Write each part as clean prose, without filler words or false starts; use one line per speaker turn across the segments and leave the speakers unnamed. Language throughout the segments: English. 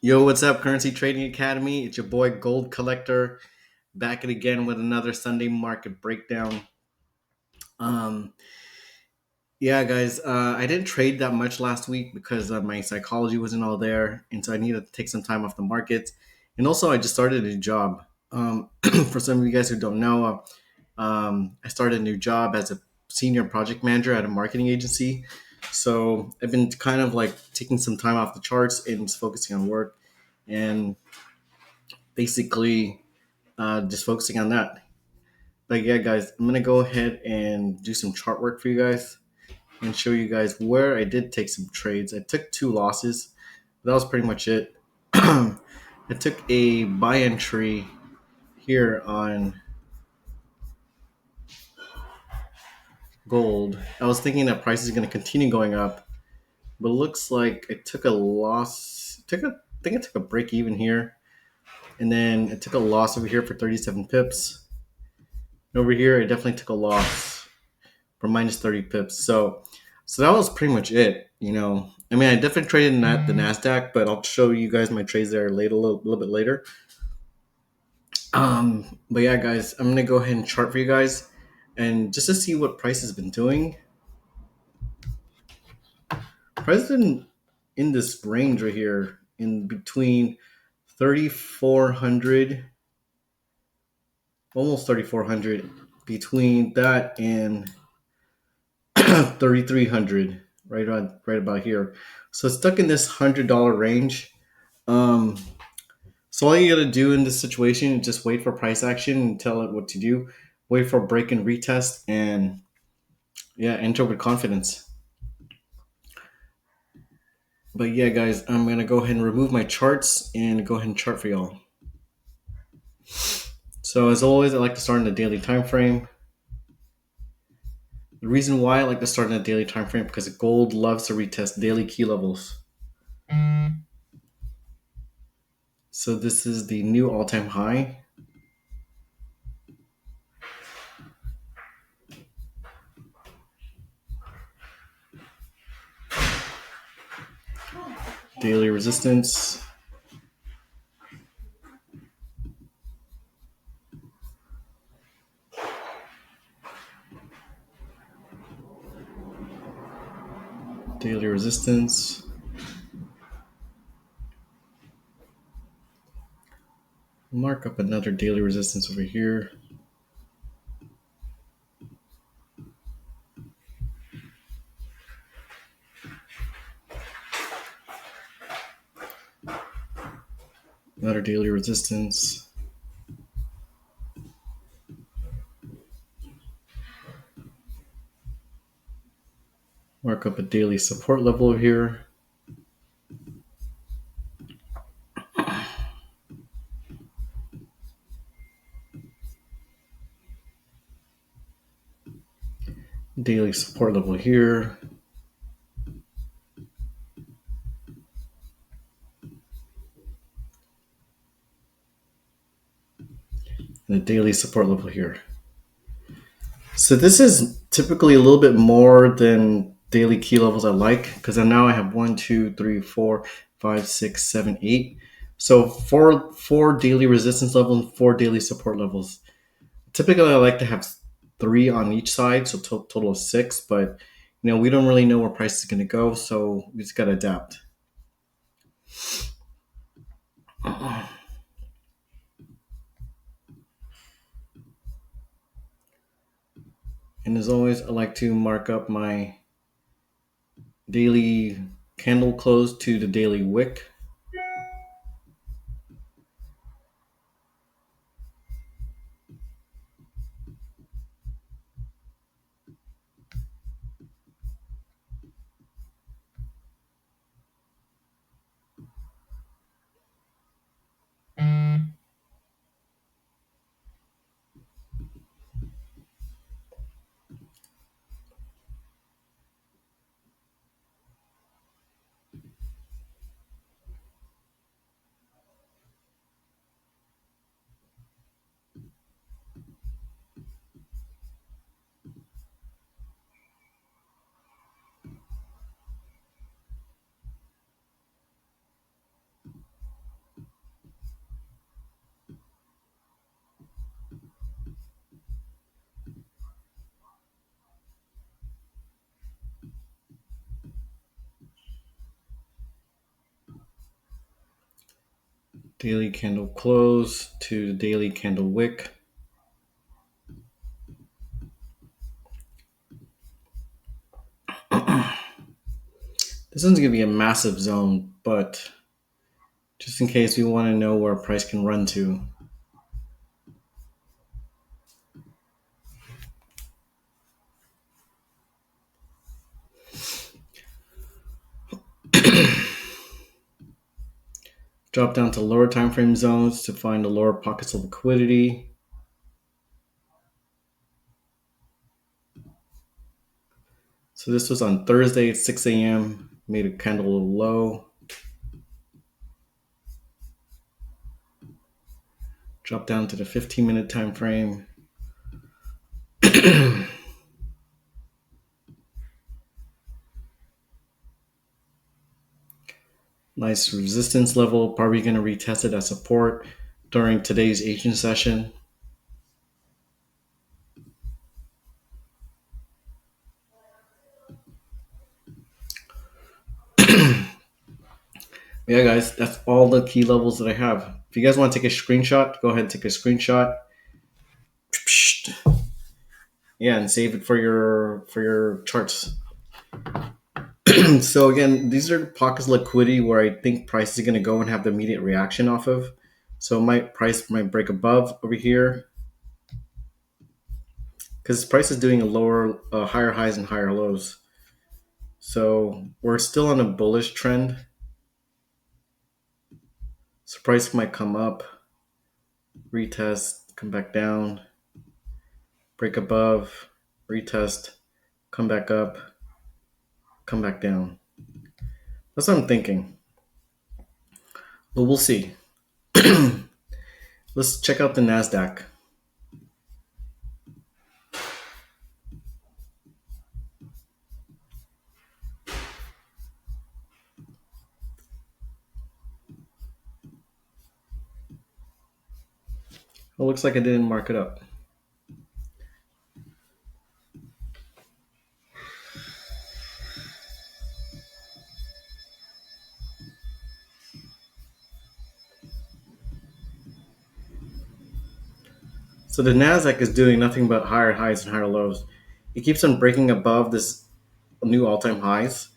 Yo, what's up, Currency Trading Academy? It's your boy Gold Collector back at again with another Sunday market breakdown. Um, yeah, guys, I didn't trade that much last week because my psychology wasn't all there, and so I needed to take some time off the markets. And also, I just started a new job. For some of you guys who don't know, I started a new job as a senior project manager at a marketing agency. So I've been kind of like taking some time off the charts and just focusing on work. And basically just focusing on that. But yeah, guys, I'm gonna go ahead and do some chart work for you guys and show you guys where I did take some trades. I took two losses. That was pretty much it. I took a buy entry here on gold. I was thinking that price is going to continue going up, but it looks like I took a loss. I think I took a break even here, and then I took a loss over here for 37 pips. And over here, I definitely took a loss for minus 30 pips. So that was pretty much it. I mean, I definitely traded in the Nasdaq, but I'll show you guys my trades there later, a little bit later. But yeah, guys, I'm gonna go ahead and chart for you guys, and just to see what price has been doing. Price has been in this range right here, in between 3,400, almost 3,400, between that and 3,300, right about here. So it's stuck in this $100 range. Um, so all you gotta do in this situation is just wait for price action and tell it what to do. Wait for a break and retest, and yeah, enter with confidence. But yeah, guys, I'm gonna go ahead and remove my charts and go ahead and chart for y'all. So as always, I like to start in the daily time frame. The reason why I like to start in the daily time frame because gold loves to retest daily key levels. So this is the new all-time high. Daily resistance. Daily resistance. Mark up another daily resistance over here. Another daily resistance. Mark up a daily support level over here. Daily support level here. And a daily support level here. So this is typically a little bit more than daily key levels I like because now I have 1, 2, 3, 4, 5, 6, 7, 8. So four daily resistance levels and four daily support levels. Typically, I like to have three on each side, so total of six. But we don't really know where price is going to go, so we just got to adapt. And as always, I like to mark up my daily candle close to the daily wick. Daily candle close to the daily candle wick. This one's going to be a massive zone, but just in case we want to know where price can run to. Drop down to lower time frame zones to find the lower pockets of liquidity. So this was on Thursday at 6 a.m. Made a candle a little low. Drop down to the 15-minute time frame. Nice resistance level. Probably going to retest it as support during today's Asian session. Yeah, guys, that's all the key levels that I have. If you guys want to take a screenshot, go ahead and take a screenshot. Yeah, and save it for your charts. So again, these are pockets of liquidity where I think price is going to go and have the immediate reaction off of. So price might break above over here because price is doing higher highs and higher lows. So we're still on a bullish trend. So price might come up, retest, come back down, break above, retest, come back up, come back down. That's what I'm thinking. But we'll see. Let's check out the NASDAQ. It looks like I didn't mark it up. So the NASDAQ is doing nothing but higher highs and higher lows. It keeps on breaking above this new all-time highs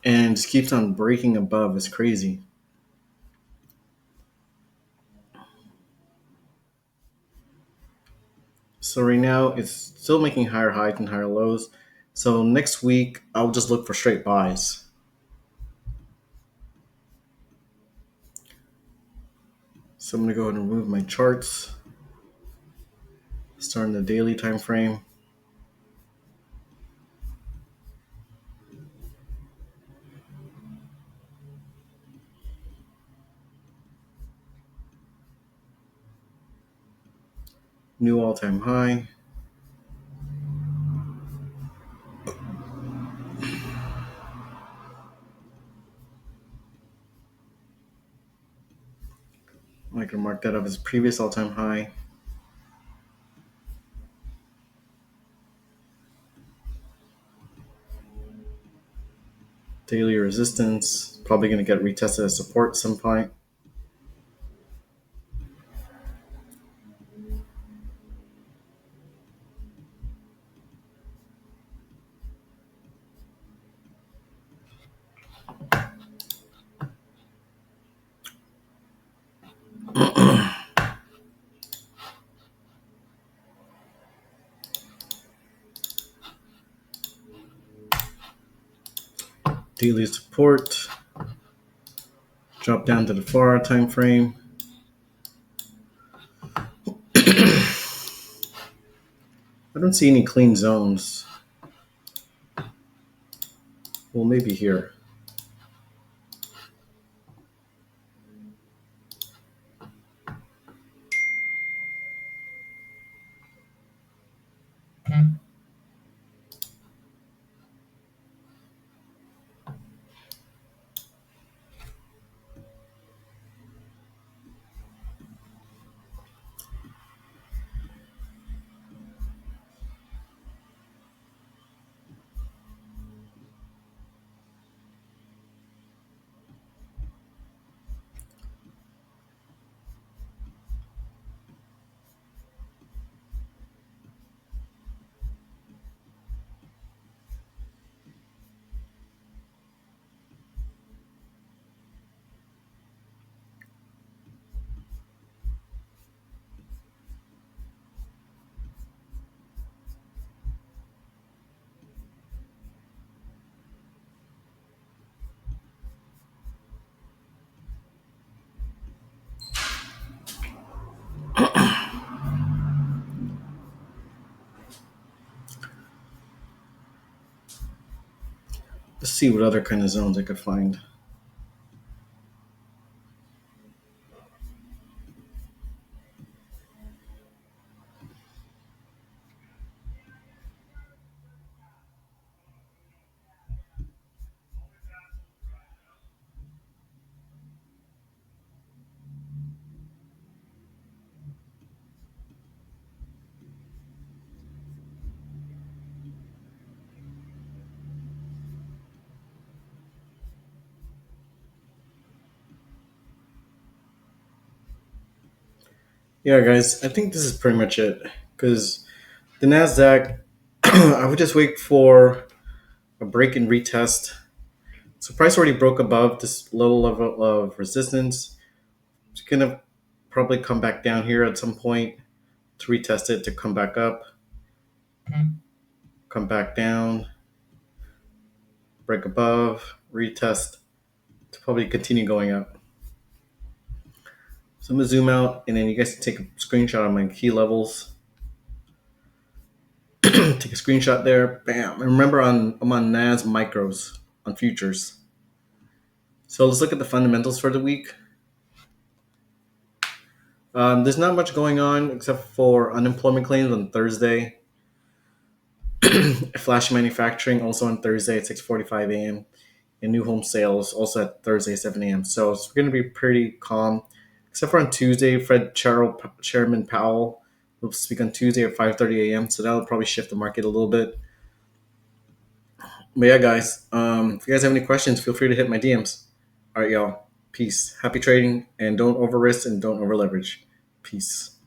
and just keeps on breaking above. It's crazy. So right now it's still making higher highs and higher lows. So next week I'll just look for straight buys. So I'm going to go ahead and remove my charts. Starting the daily time frame. New all-time high. I can mark that up as previous all-time high. Daily resistance. Probably going to get retested as support at some point. Daily support. Drop down to the 4-hour time frame. I don't see any clean zones. Well, maybe here. see what other kind of zones I could find. Yeah, guys, I think this is pretty much it. Because the Nasdaq, I would just wait for a break and retest. So price already broke above this low level of resistance. It's gonna probably come back down here at some point to retest it to come back up, come back down, break above, retest to probably continue going up. So I'm gonna zoom out, and then you guys can take a screenshot of my key levels. Take a screenshot there, bam. And remember, I'm on NAS micros on futures. So let's look at the fundamentals for the week. There's not much going on except for unemployment claims on Thursday. Flash manufacturing also on Thursday at 6:45 a.m. and new home sales also at Thursday 7 a.m. So it's going to be pretty calm, except for on Tuesday. Chairman Powell will speak on Tuesday at 5:30 a.m. So that'll probably shift the market a little bit. But yeah, guys, if you guys have any questions, feel free to hit my DMs. All right, y'all. Peace. Happy trading, and don't over risk and don't over leverage. Peace.